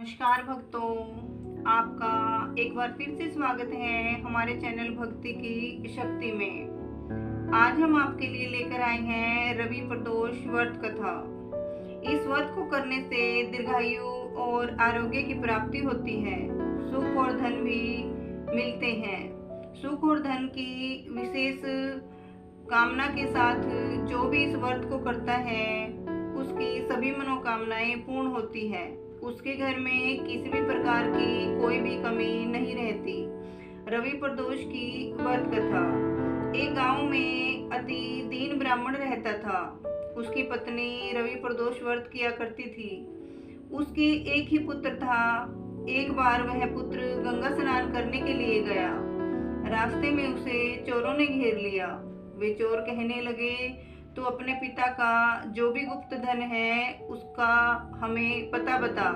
नमस्कार भक्तों, आपका एक बार फिर से स्वागत है हमारे चैनल भक्ति की शक्ति में। आज हम आपके लिए लेकर आए हैं रवि प्रदोष व्रत कथा। इस व्रत को करने से दीर्घायु और आरोग्य की प्राप्ति होती है, सुख और धन भी मिलते हैं। सुख और धन की विशेष कामना के साथ जो भी इस व्रत को करता है उसकी सभी मनोकामनाएं पूर्ण होती है। उसके घर में किसी भी प्रकार की कोई भी कमी नहीं रहती। रवि प्रदोष की व्रत कथा। एक गांव में अति दीन ब्राह्मण रहता था। उसकी पत्नी रवि प्रदोष व्रत किया करती थी। उसके एक ही पुत्र था। एक बार वह पुत्र गंगा स्नान करने के लिए गया। रास्ते में उसे चोरों ने घेर लिया। वे चोर कहने लगे, तो अपने पिता का जो भी गुप्त धन है उसका हमें पता बता,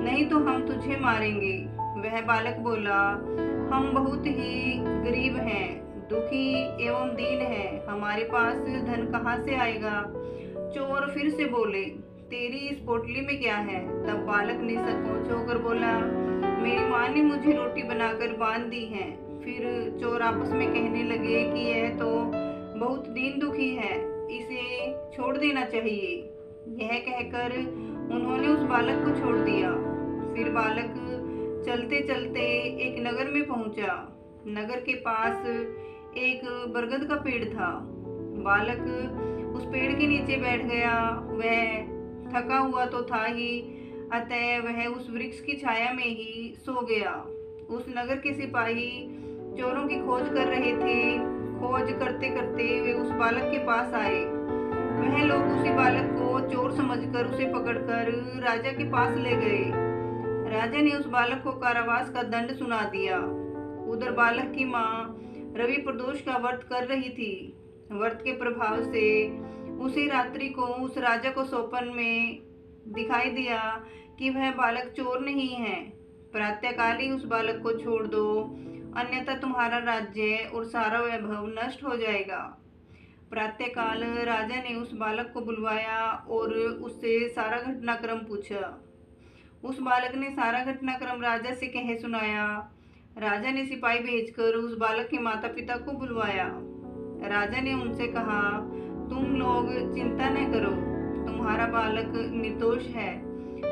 नहीं तो हम तुझे मारेंगे। वह बालक बोला, हम बहुत ही गरीब हैं, दुखी एवं दीन हैं, हमारे पास धन कहाँ से आएगा। चोर फिर से बोले, तेरी इस पोटली में क्या है। तब बालक निसंकोच होकर बोला, मेरी माँ ने मुझे रोटी बनाकर बांध दी है। फिर चोर आपस में कहने लगे कि यह तो बहुत दीन दुखी है, इसे छोड़ देना चाहिए। यह कहकर उन्होंने उस बालक को छोड़ दिया। फिर बालक चलते चलते एक नगर में पहुंचा। नगर के पास एक बरगद का पेड़ था। बालक उस पेड़ के नीचे बैठ गया। वह थका हुआ तो था ही, अतः वह उस वृक्ष की छाया में ही सो गया। उस नगर के सिपाही चोरों की खोज कर रहे थे। खोज करते करते वे उस बालक के पास आए। वह लोग उसी बालक को चोर समझकर उसे पकड़कर राजा के पास ले गए। राजा ने उस बालक को कारावास का दंड सुना दिया। उधर बालक की माँ रवि प्रदोष का व्रत कर रही थी। व्रत के प्रभाव से उसी रात्रि को उस राजा को स्वप्न में दिखाई दिया कि वह बालक चोर नहीं है। प्रातःकाल ही उस बालक को छोड़ दो, अन्यथा तुम्हारा राज्य और सारा वैभव नष्ट हो जाएगा। प्रातःकाल राजा ने उस बालक को बुलवाया और उससे सारा घटनाक्रम पूछा। उस बालक ने सारा घटनाक्रम राजा से कह सुनाया। राजा ने सिपाही भेजकर उस बालक के माता पिता को बुलवाया। राजा ने उनसे कहा, तुम लोग चिंता न करो, तुम्हारा बालक निर्दोष है।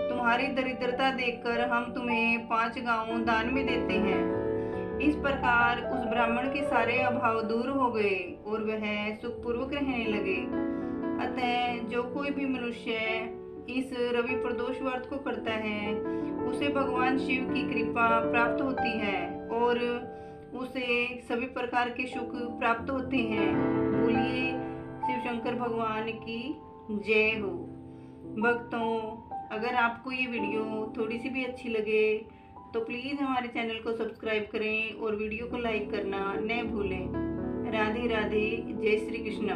तुम्हारी दरिद्रता देखकर हम तुम्हें 5 गांव दान में देते हैं। इस प्रकार उस ब्राह्मण के सारे अभाव दूर हो गए और वह सुखपूर्वक रहने लगे। अतः जो कोई भी मनुष्य इस रवि प्रदोष व्रत को करता है उसे भगवान शिव की कृपा प्राप्त होती है और उसे सभी प्रकार के सुख प्राप्त होते हैं। बोलिए शिव शंकर भगवान की जय हो। भक्तों, अगर आपको ये वीडियो थोड़ी सी भी अच्छी लगे तो प्लीज़ हमारे चैनल को सब्सक्राइब करें और वीडियो को लाइक करना न भूलें। राधे राधे, जय श्री कृष्णा।